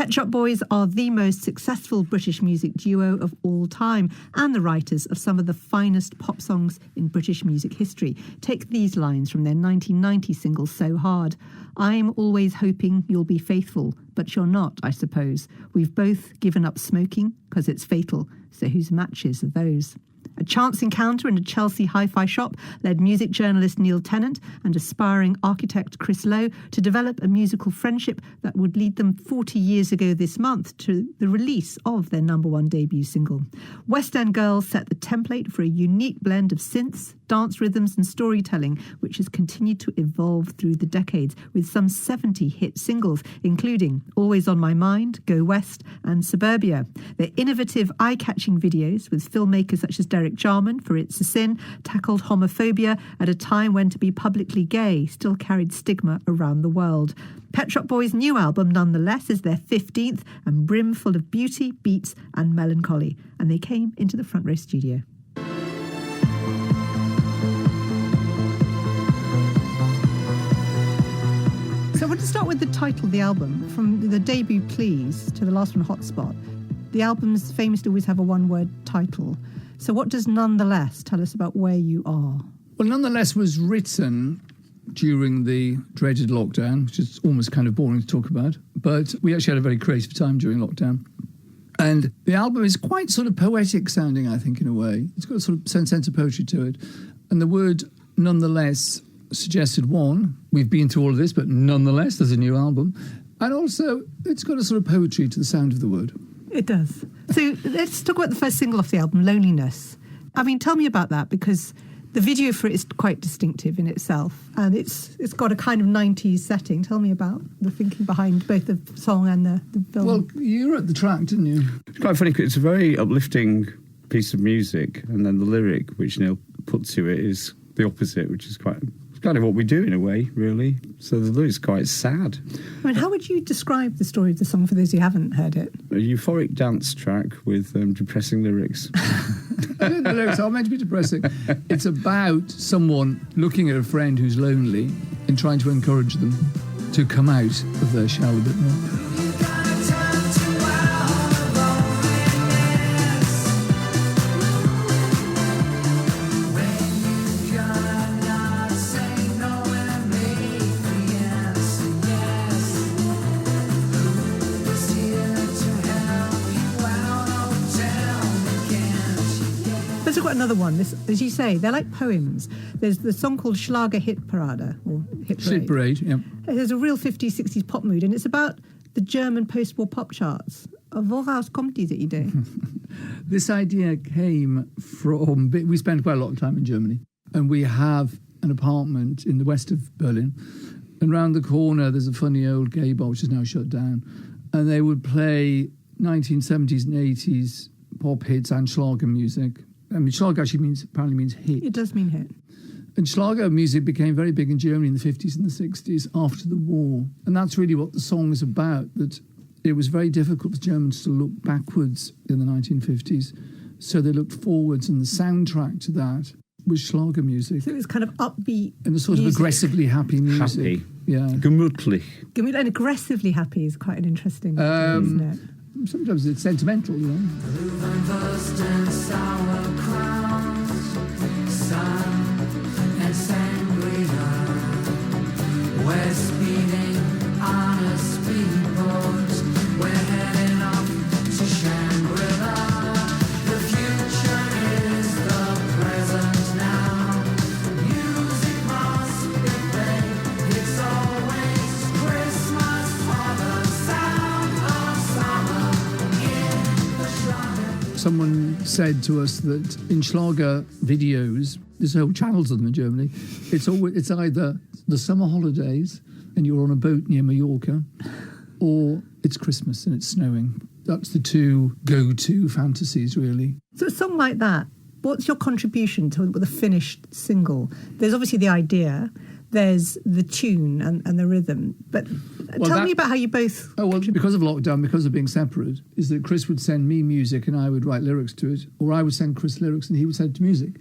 Pet Shop Boys are the most successful British music duo of all time and the writers of some of the finest pop songs in British music history. Take these lines from their 1990 single So Hard. I'm always hoping you'll be faithful, but you're not, I suppose. We've both given up smoking because it's fatal, so whose matches are those? A chance encounter in a Chelsea hi-fi shop led music journalist Neil Tennant and aspiring architect Chris Lowe to develop a musical friendship that would lead them 40 years ago this month to the release of their #1 debut single. West End Girls set the template for a unique blend of synths, dance rhythms and storytelling, which has continued to evolve through the decades with some 70 hit singles, including Always on My Mind, Go West and Suburbia. Their innovative, eye-catching videos with filmmakers such as Derek Jarman for It's a Sin tackled homophobia at a time when to be publicly gay still carried stigma around the world. Pet Shop Boys' new album, nonetheless, is their 15th and brimful of beauty, beats and melancholy. And they came into the Front Row studio. So I want to start with the title of the album. From the debut Please to the last one, Hotspot, the albums famously always have a one-word title. So what does Nonetheless tell us about where you are? Well, Nonetheless was written during the dreaded lockdown, which is almost kind of boring to talk about. But we actually had a very creative time during lockdown. And the album is quite sort of poetic sounding, I think, in a way. It's got a sort of sense of poetry to it. And the word Nonetheless suggested, one, we've been through all of this, but nonetheless, there's a new album. And also, it's got a sort of poetry to the sound of the word. It does. So let's talk about the first single off the album, Loneliness. I mean, tell me about that, because the video for it is quite distinctive in itself, and it's got a kind of 90s setting. Tell me about the thinking behind both the song and the film. Well, you wrote the track, didn't you? It's quite funny, 'cause it's a very uplifting piece of music, and then the lyric, which Neil put to it, is the opposite, which is kind of what we do in a way, really. So the lyric's quite sad. I mean, how would you describe the story of the song for those who haven't heard it? A euphoric dance track with depressing lyrics. The lyrics are meant to be depressing. It's about someone looking at a friend who's lonely and trying to encourage them to come out of their shell a bit more. Let's look at another one. This, as you say, they're like poems. There's the song called Schlager Hit Parade, or Hit Parade. Hit Parade, yeah. There's a real 50s, 60s pop mood, and it's about the German post-war pop charts. Woraus kommt diese Idee? This idea came from... We spent quite a lot of time in Germany, and we have an apartment in the west of Berlin, and round the corner there's a funny old gay bar, which is now shut down, and they would play 1970s and 80s pop hits and Schlager music. I mean, Schlager actually apparently means hit. It does mean hit. And Schlager music became very big in Germany in the 50s and the 60s after the war. And that's really what the song is about, that it was very difficult for Germans to look backwards in the 1950s. So they looked forwards, and the soundtrack to that was Schlager music. So it was kind of upbeat and the sort music. Of aggressively happy music. Happy. Yeah. Gemütlich. And aggressively happy is quite an interesting thing, isn't it? Sometimes it's sentimental, you know. We're speeding on a speedboat. We're heading up to Shangri-La. The future is the present now. Music must be played. It's always Christmas for the sound of summer in the Schlager. Someone said to us that in Schlager videos, there's whole channels of them in Germany, it's either the summer holidays and you're on a boat near Mallorca, or it's Christmas and it's snowing. That's the two go-to fantasies, really. So a song like that, what's your contribution to the finished single? There's obviously the idea, there's the tune and the rhythm, but tell me about how you both... Oh, well, because of lockdown, because of being separate, is that Chris would send me music and I would write lyrics to it, or I would send Chris lyrics and he would send music.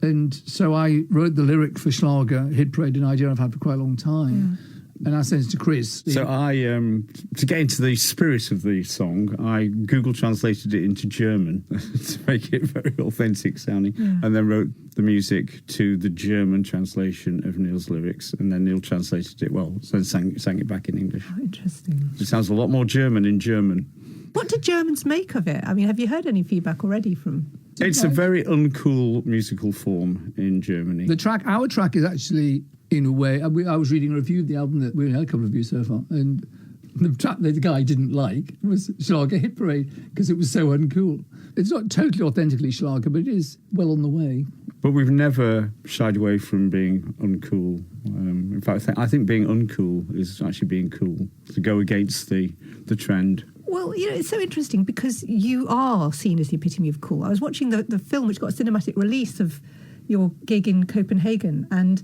And so I wrote the lyric for Schlager, Hit Parade, an idea I've had for quite a long time. Yeah. And I sent it to Chris. So I, to get into the spirit of the song, I Google translated it into German to make it very authentic sounding, and then wrote the music to the German translation of Neil's lyrics, and then Neil translated it well, so sang it back in English. Oh, interesting. It sounds a lot more German in German. What did Germans make of it? I mean, have you heard any feedback already from... It's a very uncool musical form in Germany. Our track is actually, in a way, I was reading a review of the album that we had a couple of reviews so far, and the track that the guy didn't like was Schlager Hit Parade because it was so uncool. It's not totally authentically Schlager, but it is well on the way. But we've never shied away from being uncool. In fact, I think being uncool is actually being cool, to go against the trend. Well, it's so interesting because you are seen as the epitome of cool. I was watching the film which got a cinematic release of your gig in Copenhagen, and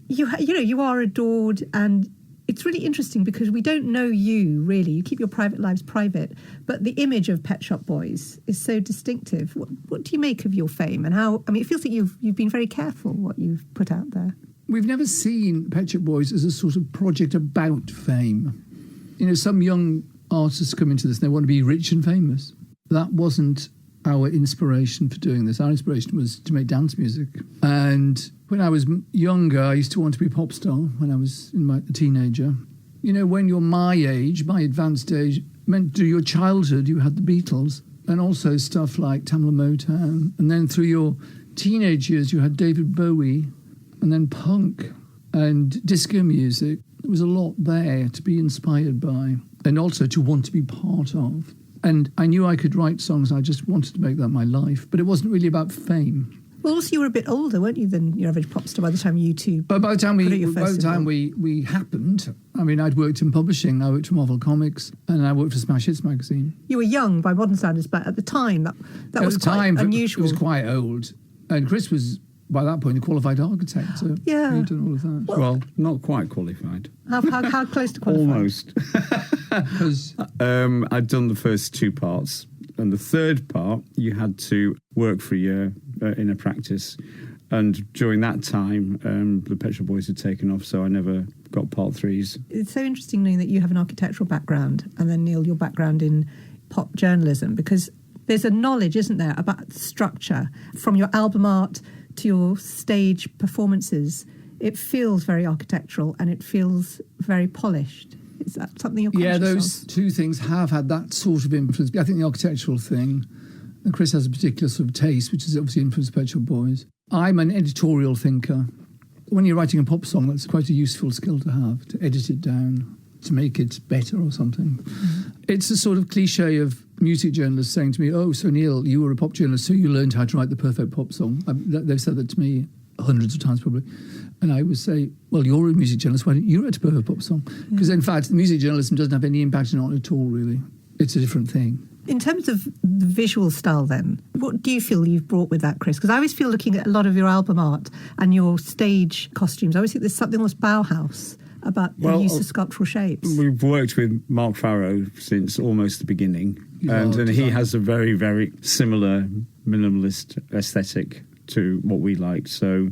you are adored, and it's really interesting because we don't know you really. You keep your private lives private, but the image of Pet Shop Boys is so distinctive. What do you make of your fame, and how? I mean, it feels like you've been very careful what you've put out there. We've never seen Pet Shop Boys as a sort of project about fame. Some young artists come into this and they want to be rich and famous. That wasn't our inspiration for doing this. Our inspiration was to make dance music. And when I was younger, I used to want to be a pop star when I was a teenager. When you're my age, my advanced age, meant through your childhood, you had the Beatles and also stuff like Tamla Motown. And then through your teenage years, you had David Bowie and then punk and disco music. There was a lot there to be inspired by and also to want to be part of. And I knew I could write songs. I just wanted to make that my life. But it wasn't really about fame. Well, also you were a bit older, weren't you, than your average pop star by the time you two... But by the time we happened, I mean, I'd worked in publishing. I worked for Marvel Comics and I worked for Smash Hits magazine. You were young by modern standards, but at the time, that was quite unusual. It was quite old. And Chris was, by that point, a qualified architect. So he'd done all of that. Well, not quite qualified. How close to qualified? Almost. I'd done the first two parts. And the third part, you had to work for a year in a practice. And during that time, the Pet Shop Boys had taken off, so I never got part threes. It's so interesting knowing that you have an architectural background, and then, Neil, your background in pop journalism, because there's a knowledge, isn't there, about structure. From your album art to your stage performances, it feels very architectural and it feels very polished. Is that something you're conscious of? Yeah, those two things have had that sort of influence. I think the architectural thing, and Chris has a particular sort of taste, which is obviously influenced Pet Shop Boys. I'm an editorial thinker. When you're writing a pop song, that's quite a useful skill to have, to edit it down, to make it better or something. Mm-hmm. It's a sort of cliche of music journalists saying to me, oh, so Neil, you were a pop journalist, so you learned how to write the perfect pop song. They've said that to me hundreds of times probably. And I would say, well, you're a music journalist, why don't you write a perfect pop song? Because in fact, the music journalism doesn't have any impact on it at all, really. It's a different thing. In terms of the visual style then, what do you feel you've brought with that, Chris? Because I always feel, looking at a lot of your album art and your stage costumes, I always think there's something almost Bauhaus about the use of sculptural shapes. We've worked with Mark Farrow since almost the beginning. And he has a very, very similar minimalist aesthetic to what we like. So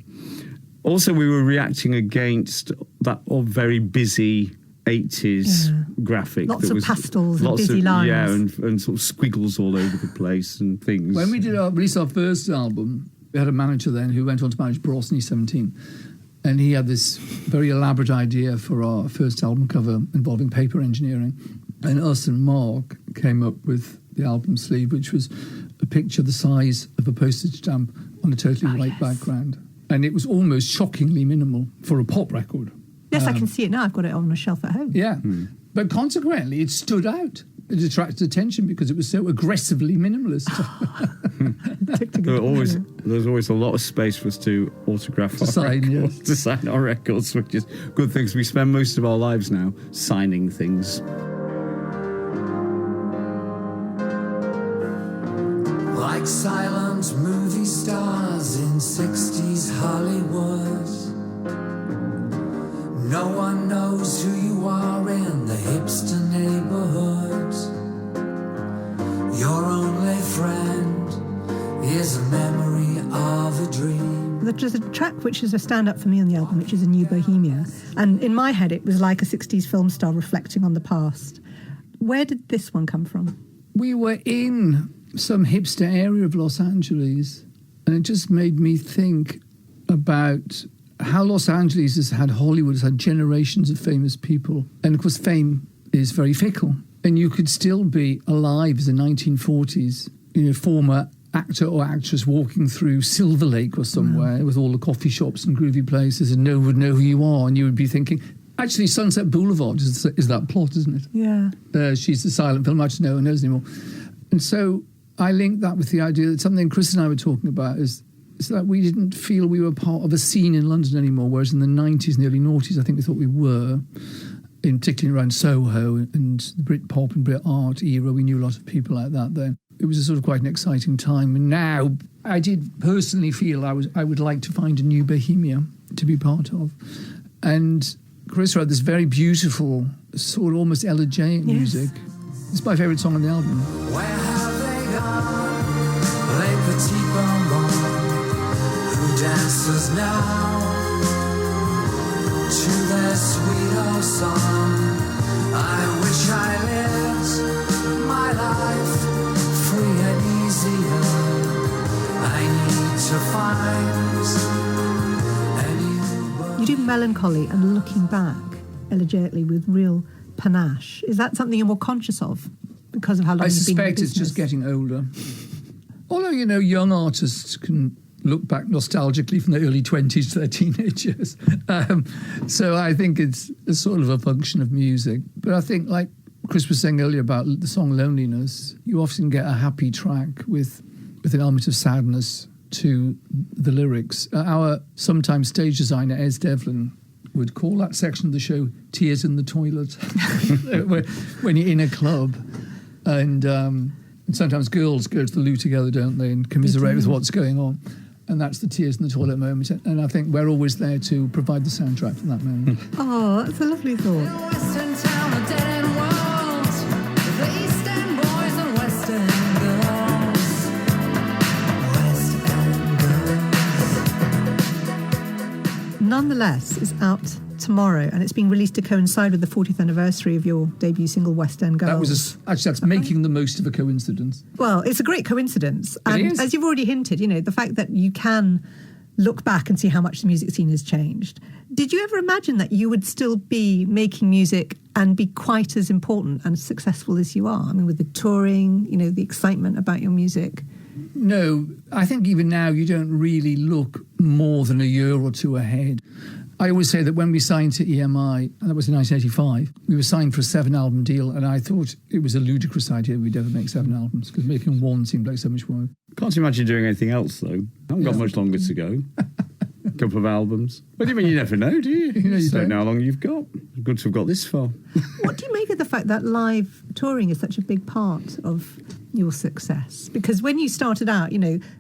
also we were reacting against that very busy 80s graphic. Lots of pastels and busy lines. Yeah, and sort of squiggles all over the place and things. When we released our first album, we had a manager then who went on to manage Bros, and he's 17. And he had this very elaborate idea for our first album cover involving paper engineering. And us and Mark came up with the album sleeve, which was a picture the size of a postage stamp on a totally white background. And it was almost shockingly minimal for a pop record. Yes, I can see it now. I've got it on a shelf at home. Yeah. But consequently, it stood out. It attracted attention because it was so aggressively minimalist. There's always a lot of space for us to autograph our records, to sign our records, which is good things. We spend most of our lives now signing things. Like silent movie stars in 60s Hollywood, no one knows who you are in the hipster neighborhood. Your only friend is a memory of a dream. there's a track which is a stand-up for me on the album, which is A New Bohemia. And in my head, it was like a 60s film star reflecting on the past. Where did this one come from? We were in some hipster area of Los Angeles, and it just made me think about how Los Angeles has had Hollywood, has had generations of famous people. And of course, fame is very fickle. And you could still be alive as the 1940s, former actor or actress walking through Silver Lake or somewhere with all the coffee shops and groovy places, and no one would know who you are, and you would be thinking, actually, Sunset Boulevard is that plot, isn't it? Yeah. She's the silent film artist no one knows anymore. And so I linked that with the idea that something Chris and I were talking about is that we didn't feel we were part of a scene in London anymore, whereas in the 90s and the early noughties, I think we thought we were, in particularly around Soho and the Brit-pop and Brit-art era. We knew a lot of people like that then. It was a sort of quite an exciting time. And now I did personally feel I would like to find a new Bohemia to be part of. And Chris wrote this very beautiful, sort of almost elegiac music. It's my favourite song on the album. Where have they gone? Les petits bonbons. Who dances now to their sweet old song? I wish I lived my life free and easier. I need to find a new. You do Melancholy and Looking Back elegiacally with real panache. Is that something you're more conscious of because of how long you've been in the business? I suspect it's just getting older. Although, young artists can look back nostalgically from their early 20s to their teenage years. So I think it's a sort of a function of music. But I think, like Chris was saying earlier about the song Loneliness, you often get a happy track with an element of sadness to the lyrics. Our sometime stage designer, Ez Devlin, would call that section of the show Tears in the Toilet, when you're in a club. And sometimes girls go to the loo together, don't they, and commiserate with what's going on. And that's the tears in the toilet moment. And I think we're always there to provide the soundtrack for that moment. Oh, that's a lovely thought. Western town, a dead-end world. The East End boys and West End girls. West End girls. Nonetheless is out tomorrow, and it's being released to coincide with the 40th anniversary of your debut single, West End Girls. That's making the most of a coincidence. Well, it's a great coincidence. And it is. As you've already hinted, the fact that you can look back and see how much the music scene has changed. Did you ever imagine that you would still be making music and be quite as important and successful as you are? I mean, with the touring, the excitement about your music. No, I think even now you don't really look more than a year or two ahead. I always say that when we signed to EMI, and that was in 1985, we were signed for a 7-album deal, and I thought it was a ludicrous idea we'd ever make 7 albums, because making one seemed like so much work. Can't imagine doing anything else, though. I haven't got much longer to go. A couple of albums. What do you mean? You never know, do you? You don't know how long you've got. Good to have got this far. What do you make of the fact that live touring is such a big part of your success? Because when you started out,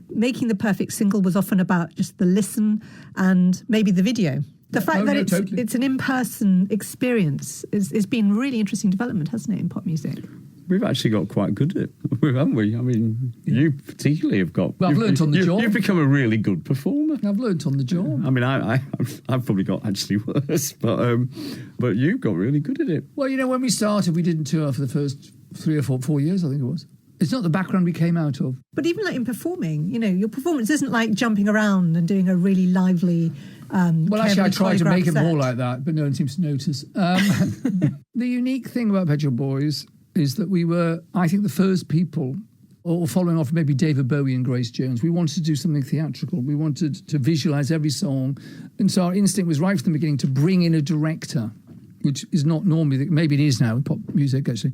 making the perfect single was often about just the listen and maybe the video. The fact that it's an in-person experience has been really interesting development, hasn't it, in pop music? We've actually got quite good at it, haven't we? I mean, you particularly have got... Well, I've learnt on the job. You've become a really good performer. I've learnt on the job. I mean, I've probably got actually worse, but you've got really good at it. Well, when we started, we didn't tour for the first 3 or 4 years, I think it was. It's not the background we came out of. But even like in performing, your performance isn't like jumping around and doing a really lively... well, actually, I tried to make it more like that, but no one seems to notice. The unique thing about Pet Shop Boys is that we were, I think, the first people, or following off maybe David Bowie and Grace Jones, we wanted to do something theatrical. We wanted to visualise every song. And so our instinct was right from the beginning to bring in a director, which is not normally, maybe it is now in pop music, actually.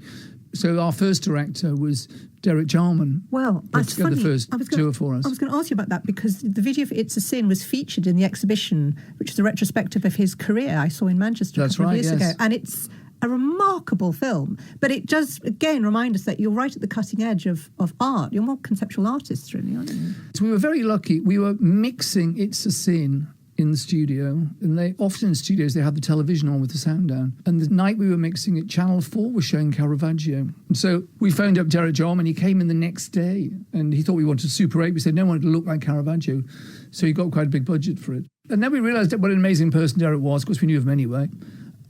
So our first director was Derek Jarman. Well, that's funny. The first tour for us. I was going to ask you about that because the video for It's a Sin was featured in the exhibition, which is a retrospective of his career I saw in Manchester a couple of years ago. And it's a remarkable film. But it does, again, remind us that you're right at the cutting edge of art. You're more conceptual artists, really, aren't you? So we were very lucky. We were mixing It's a Sin in the studio, and they often in studios they had the television on with the sound down. And the night we were mixing it, Channel 4 was showing Caravaggio. And so we phoned up Derek Jarman. He came in the next day, and he thought we wanted Super 8. We said no one wanted to look like Caravaggio, so he got quite a big budget for it. And then we realised what an amazing person Derek was. Of course, we knew of him anyway.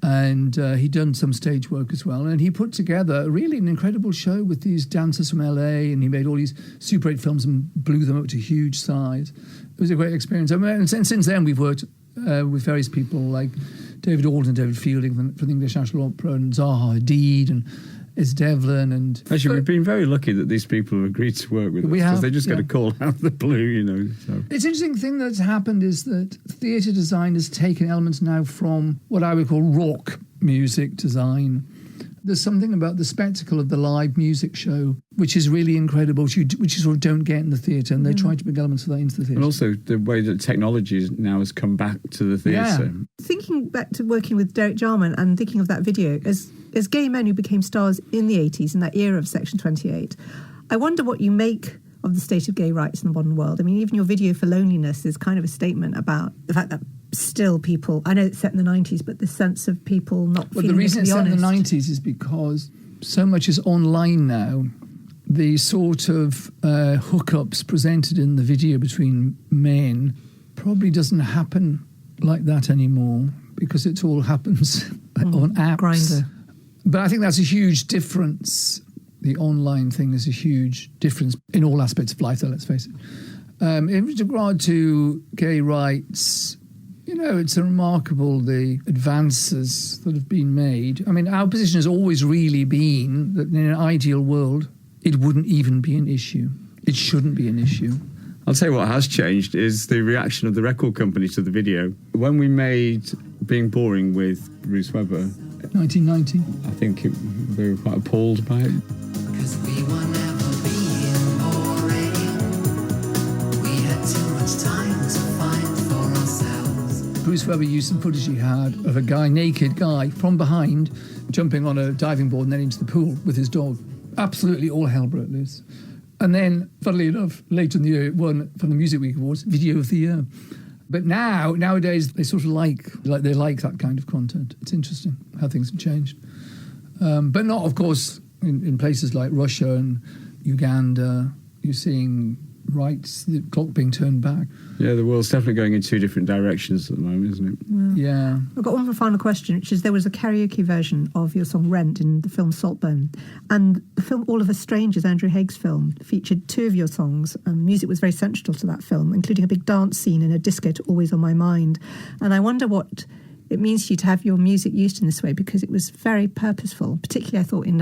And he'd done some stage work as well. And he put together really an incredible show with these dancers from LA, and he made all these Super 8 films and blew them up to huge size. It was a great experience. And since then, we've worked with various people like David Alden, David Fielding from the English National Opera, and Zaha Hadid, and Is Devlin. And actually, we've been very lucky that these people have agreed to work with us, because they just get a call out of the blue, you know. So. It's an interesting thing that's happened is that theatre design has taken elements now from what I would call rock music design. There's something about the spectacle of the live music show which is really incredible, which you sort of don't get in the theatre, and they try to bring elements of that into the theatre. And also the way that technology now has come back to the theatre. Yeah. Thinking back to working with Derek Jarman and thinking of that video, as gay men who became stars in the 80s, in that era of Section 28, I wonder what you make of the state of gay rights in the modern world. I mean, even your video for Loneliness is kind of a statement about the fact that still people, I know it's set in the 90s, but the sense of people not feeling. But the reason it's set in the honest. 90s is because so much is online now. The sort of hookups presented in the video between men probably doesn't happen like that anymore, because it all happens on apps. Grindr. But I think that's a huge difference. The online thing is a huge difference in all aspects of life, though, let's face it. In regard to gay rights, you know, it's remarkable the advances that have been made. I mean, our position has always really been that in an ideal world, it wouldn't even be an issue. It shouldn't be an issue. I'll tell you what has changed is the reaction of the record company to the video. When we made Being Boring with Bruce Weber, 1990. I think they were quite appalled by it. Cause we were never being boring. We had too much time to find for ourselves. Bruce Weber used some footage he had of a guy, naked guy, from behind, jumping on a diving board and then into the pool with his dog. Absolutely all hell broke loose. And then, funnily enough, later in the year, it won from the Music Week Awards, Video of the Year. But nowadays, they sort of like that kind of content. It's interesting how things have changed. But not, of course, in places like Russia and Uganda, you're seeing rights, the clock being turned back. Yeah, the world's definitely going in two different directions at the moment, isn't it? Yeah. I've got one final question, which is there was a karaoke version of your song Rent in the film Saltburn. And the film All of Us Strangers, Andrew Haig's film, featured two of your songs. Music was very central to that film, including a big dance scene in a disco to Always on My Mind. And I wonder what it means to you to have your music used in this way, because it was very purposeful, particularly, I thought, in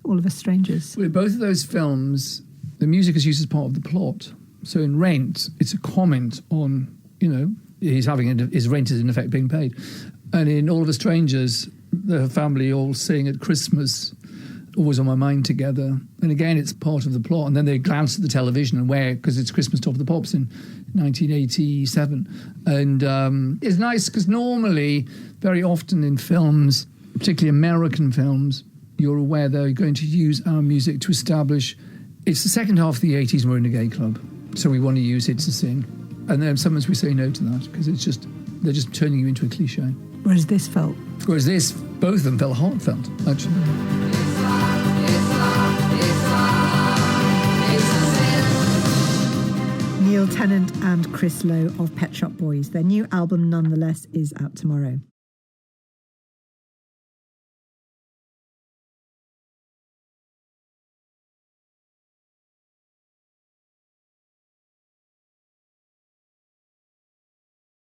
All of Us Strangers. Well, both of those films, the music is used as part of the plot. So in Rent, it's a comment on, you know, his rent is in effect being paid. And in All of Us Strangers, the family all sing at Christmas, Always on My Mind together. And again, it's part of the plot. And then they glance at the television and because it's Christmas Top of the Pops in 1987. And it's nice because normally, very often in films, particularly American films, you're aware they're going to use our music to establish it's the second half of the 80s and we're in a gay club, so we want to use it to sing. And then sometimes we say no to that because they're just turning you into a cliche. Whereas this, both of them felt heartfelt, actually. Neil Tennant and Chris Lowe of Pet Shop Boys. Their new album, Nonetheless, is out tomorrow.